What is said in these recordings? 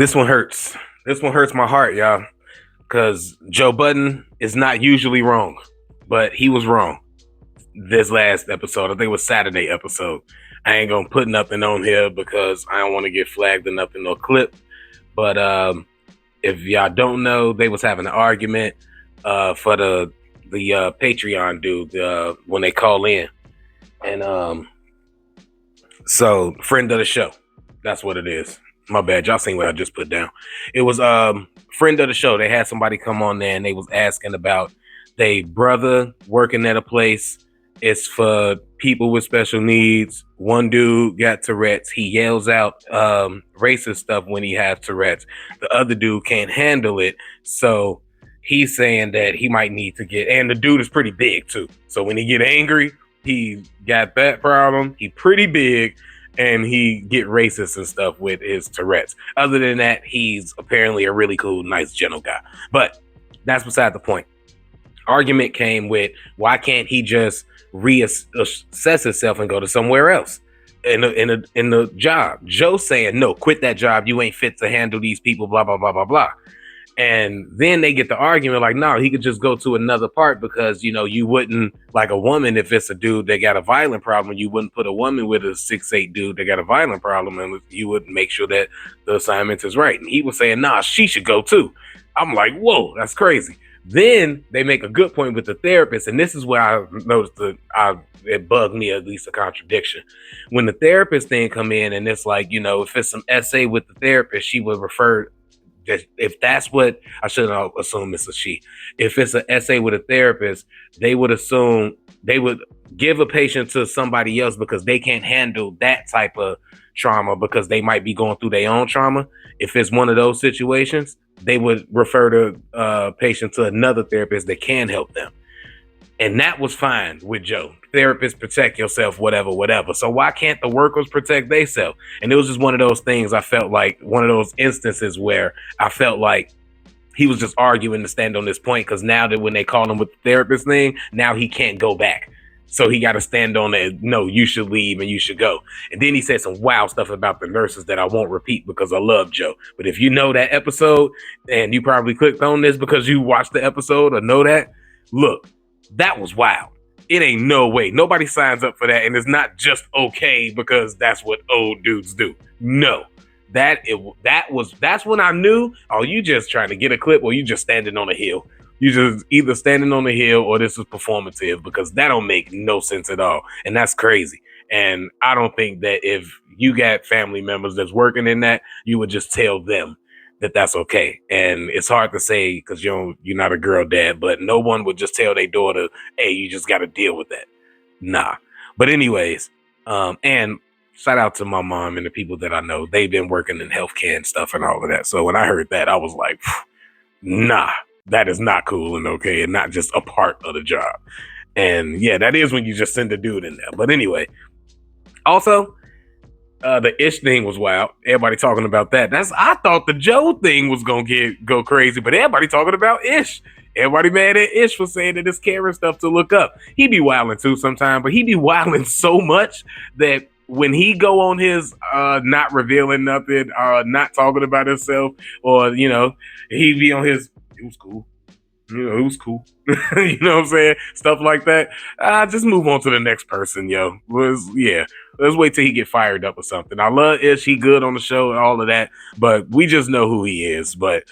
This one hurts. This one hurts my heart, y'all, because Joe Budden is not usually wrong, but he was wrong this last episode. I think it was Saturday episode. I ain't gonna put nothing on here because I don't want to get flagged or nothing, no clip. But if y'all don't know, they was having an argument for the Patreon dude when they call in, and so friend of the show. That's what it is. My bad. Y'all seen what I just put down. It was friend of the show. They had somebody come on there and they was asking about they brother working at a place. It's for people with special needs. One dude got Tourette's. He yells out racist stuff when he has Tourette's. The other dude can't handle it. So he's saying that he might need to get, and the dude is pretty big too. So when he get angry, he got that problem. He pretty big. And he get racist and stuff with his Tourette's. Other than that, he's apparently a really cool, nice, gentle guy. But that's beside the point. Argument came with, why can't he just reassess himself and go to somewhere else in the job? Joe saying, no, quit that job. You ain't fit to handle these people, blah, blah, blah, blah, blah. And then they get the argument like, no, he could just go to another part because, you know, you wouldn't, like a woman, if it's a dude that got a violent problem, you wouldn't put a woman with a 6'8" dude that got a violent problem, and you would make sure that the assignment is right. And he was saying, nah, she should go too. I'm like, whoa, that's crazy. Then they make a good point with the therapist, and this is where I noticed it bugged me, at least a contradiction. When the therapist thing come in, and it's like, you know, if it's some essay with the therapist, she would refer. If that's what I shouldn't assume it's a she. If it's an essay with a therapist, they would assume they would give a patient to somebody else because they can't handle that type of trauma because they might be going through their own trauma. If it's one of those situations, they would refer the patient to another therapist that can help them. And that was fine with Joe. Therapists, protect yourself, whatever. So why can't the workers protect themselves? And it was just one of those things. I felt like one of those instances where I felt like he was just arguing to stand on this point, because now that when they call him with the therapist thing, now he can't go back. So he got to stand on it. No, you should leave and you should go. And then he said some wild stuff about the nurses that I won't repeat because I love Joe. But if you know that episode, and you probably clicked on this because you watched the episode or know that, look, that was wild. It ain't no way. Nobody signs up for that. And it's not just okay because that's what old dudes do. No. That's when I knew, oh, you just trying to get a clip, or you just standing on a hill. You just either standing on the hill or this is performative, because that don't make no sense at all. And that's crazy. And I don't think that if you got family members that's working in that, you would just tell them that that's okay. And it's hard to say because you're not a girl dad, but no one would just tell their daughter, hey, you just got to deal with that. Nah. But anyways, and shout out to my mom and the people that I know. They've been working in healthcare and stuff and all of that. So when I heard that, I was like, nah, that is not cool and okay, and not just a part of the job. And yeah, that is when you just send a dude in there. But anyway, also, the Ish thing was wild. Everybody talking about that. I thought the Joe thing was gonna go crazy, but everybody talking about Ish. Everybody mad at Ish for saying that it's Karen stuff to look up. He be wilding too sometimes, but he be wilding so much that when he go on his not revealing nothing, not talking about himself, or he be on his it was cool. It was cool. You know what I'm saying? Stuff like that. Just move on to the next person, yo. Let's wait till he get fired up or something. I love Ish. He good on the show and all of that, but we just know who he is. But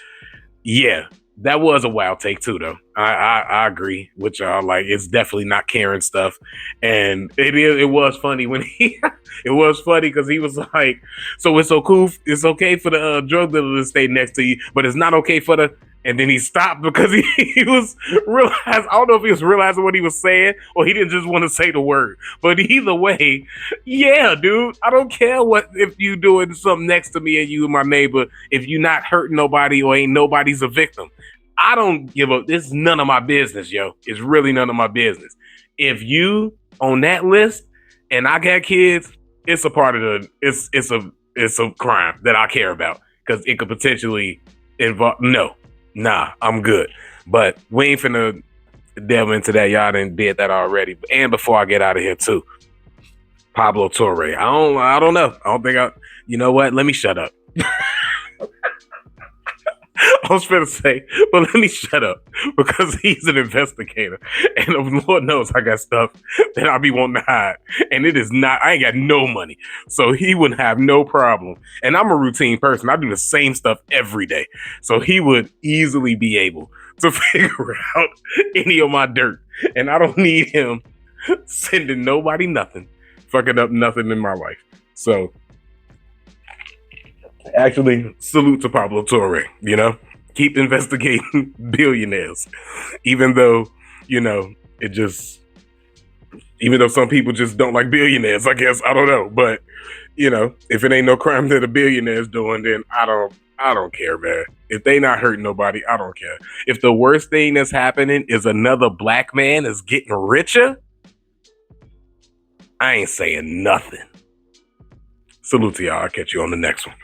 yeah, that was a wild take too, though. I agree with y'all. Like, it's definitely not Karen stuff, and it was funny when it was funny because he was like, so it's so cool. It's okay for the drug dealer to stay next to you, but it's not okay for the. And then he stopped because he was realized. I don't know if he was realizing what he was saying or he didn't just want to say the word. But either way, yeah, dude, I don't care if you doing something next to me and you my neighbor. If you not hurting nobody or ain't nobody's a victim, I don't give a. This is none of my business, yo. It's really none of my business. If you on that list and I got kids, it's a part of the. It's a crime that I care about because it could potentially involve. No. Nah, I'm good. But we ain't finna delve into that. Y'all done did that already. And before I get out of here too, Pablo Torre. I don't know. I don't think you know what? Let me shut up. I was going to say, but let me shut up because he's an investigator. And Lord knows I got stuff that I be wanting to hide. And it is not, I ain't got no money. So he wouldn't have no problem. And I'm a routine person. I do the same stuff every day. So he would easily be able to figure out any of my dirt. And I don't need him sending nobody nothing, fucking up nothing in my life. So actually, salute to Pablo Torre, you know? Keep investigating billionaires. Even though, you know, it just, even though some people just don't like billionaires, I guess, I don't know. But, you know, if it ain't no crime that a billionaire's doing, then I don't care, man. If they not hurting nobody, I don't care. If the worst thing that's happening is another black man is getting richer, I ain't saying nothing. Salute to y'all. I'll catch you on the next one.